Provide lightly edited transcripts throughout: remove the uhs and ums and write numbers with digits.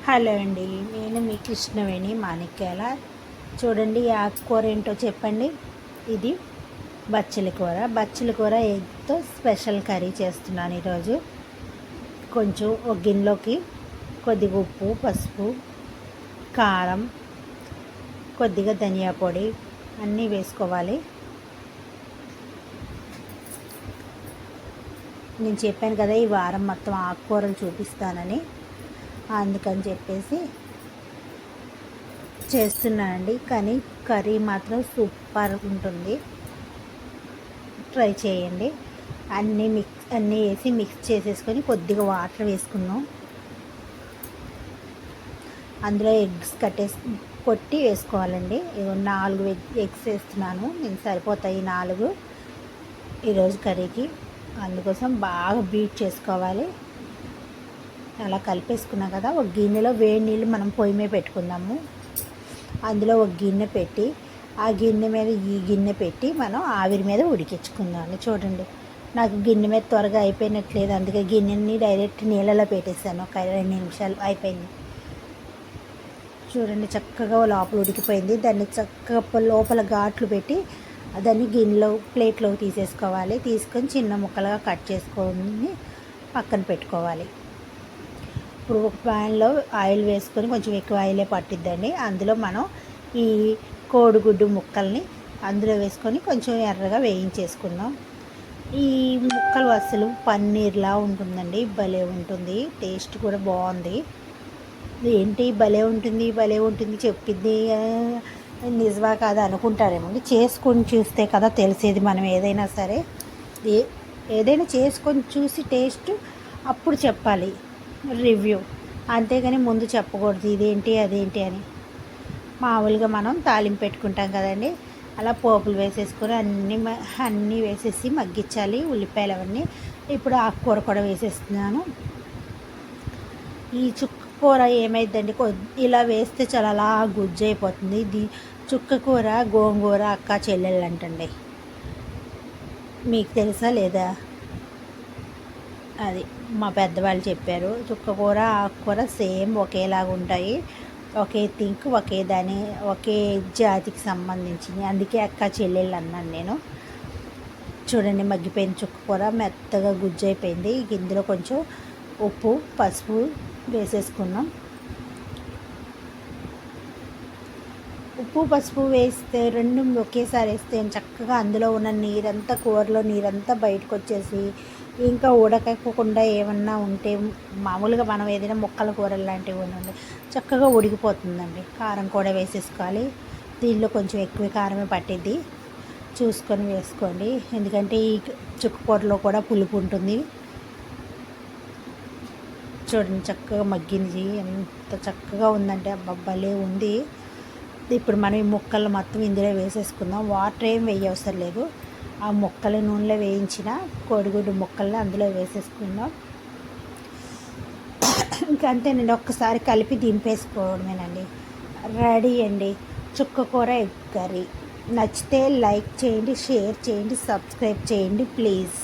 Hello అండి, నేను మీ కృష్ణవేణి మాణిక్యాల. చూడండి ఈ ఆకుకూర ఏంటో చెప్పండి. ఇది బచ్చల కూర ఎగ్తో స్పెషల్ కర్రీ చేస్తున్నాను ఈరోజు. కొంచెం ఒక గిన్నెలోకి కొద్దిగా ఉప్పు, పసుపు, కారం, కొద్దిగా ధనియా పొడి అన్నీ వేసుకోవాలి. నేను చెప్పాను కదా ఈ వారం మొత్తం ఆకుకూరలు చూపిస్తానని, అందుకని చెప్పేసి చేస్తున్నానండి. కానీ కర్రీ మాత్రం సూపర్ ఉంటుంది, ట్రై చేయండి. అన్నీ వేసి మిక్స్ చేసేసుకొని కొద్దిగా వాటర్ వేసుకున్నాం. అందులో ఎగ్స్ కొట్టి వేసుకోవాలండి. 4 ఎగ్స్ వేస్తున్నాను, నేను సరిపోతాయి 4 ఈరోజు కర్రీకి. అందుకోసం బాగా బీట్ చేసుకోవాలి. అలా కలిపేసుకున్నాం కదా, ఒక గిన్నెలో వేడి నీళ్ళు మనం పొయ్యి మీద పెట్టుకుందాము. అందులో ఒక గిన్నె పెట్టి ఆ గిన్నె మీద ఈ గిన్నె పెట్టి మనం ఆవిరి మీద ఉడికించుకుందాం. చూడండి, నాకు గిన్నె మీద త్వరగా అయిపోయినట్లేదు, అందుకే గిన్నెని డైరెక్ట్ నీళ్ళలో పెట్టేసాను. ఒక 2 నిమిషాలు అయిపోయింది. చూడండి, చక్కగా లోపల ఉడికిపోయింది. దాన్ని చక్కగా లోపల ఘాట్లు పెట్టి దాన్ని గిన్నెలో ప్లేట్లోకి తీసేసుకోవాలి. తీసుకొని చిన్న ముక్కలుగా కట్ చేసుకొని పక్కన పెట్టుకోవాలి. ఇప్పుడు ఒక ప్యాన్లో ఆయిల్ వేసుకొని, కొంచెం ఎక్కువ ఆయిలే పట్టిద్దండి, అందులో మనం ఈ కోడిగుడ్డు ముక్కల్ని అందులో వేసుకొని కొంచెం ఎర్రగా వేయించేసుకుందాం. ఈ ముక్కలు అసలు పన్నీర్లా ఉంటుందండి, భలే ఉంటుంది, టేస్ట్ కూడా బాగుంది. ఏంటి భలే ఉంటుంది చెప్పింది నిజమా కాదా అనుకుంటారేమో. చేసుకొని చూస్తే కదా తెలిసేది. మనం ఏదైనా సరే ఏదైనా చేసుకొని చూసి టేస్ట్ అప్పుడు చెప్పాలి రివ్యూ, అంతేగాని ముందు చెప్పకూడదు ఇదేంటి అదేంటి అని. మామూలుగా మనం తాలింపు పెట్టుకుంటాం కదండి, అలా పోపులు వేసేసుకొని అన్నీ వేసేసి మగ్గించాలి, ఉల్లిపాయలు అవన్నీ. ఇప్పుడు ఆకుకూర కూడా వేసేస్తున్నాను. ఈ చుక్క కూర ఏమైందండి, ఇలా వేస్తే చాలా అలా గుజ్జు అయిపోతుంది. చుక్క కూర గోంగూర అక్క చెల్లెళ్ళు అంటండి, మీకు తెలుసా లేదా? అది మా పెద్దవాళ్ళు చెప్పారు. చుక్కకూర ఆకుకూర సేమ్ ఒకేలాగా ఉంటాయి, ఒకే ఒకే జాతికి సంబంధించింది, అందుకే అక్క చెల్లెళ్ళు అన్నాను నేను. చూడండి, మగ్గిపోయిన చుక్కకూర మెత్తగా గుజ్జు అయిపోయింది. ఇందులో కొంచెం ఉప్పు, పసుపు వేసేసుకున్నాం. ఉప్పు పసుపు వేస్తే రెండు ఒకేసారి వేస్తే చక్కగా అందులో ఉన్న నీరంతా, కూరలో నీరంతా బయటకు వచ్చేసి, ఇంకా ఉడకకుండా ఏమన్నా ఉంటే, మామూలుగా మనం ఏదైనా ముక్కల కూరలు లాంటివి ఉండండి చక్కగా ఉడికిపోతుందండి. కారం కూడా వేసేసుకోవాలి. దీనిలో కొంచెం ఎక్కువ కారమే పట్టిద్ది, చూసుకొని వేసుకోండి, ఎందుకంటే ఈ చుక్కకూరలో కూడా పులుపు ఉంటుంది. చూడండి, చక్కగా మగ్గింది, ఎంత చక్కగా ఉందంటే భలే ఉంది. ఇప్పుడు మనం ఈ ముక్కలు మొత్తం ఇందులో వేసేసుకుందాం. వాటర్ ఏం వేయవసరం లేదు, ఆ ముక్కలు నూనెలో వేయించిన కోడిగుడ్డు ముక్కల్ని అందులో వేసేసుకుందాం. ఇంకా అంతేనండి, ఒక్కసారి కలిపి దింపేసుకోవడమేనండి, రెడీ అండి చుక్కకూర ఎగ్ కర్రీ. నచ్చితే లైక్ చేయండి, షేర్ చేయండి, సబ్స్క్రైబ్ చేయండి ప్లీజ్.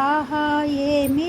ఆహా ఏమి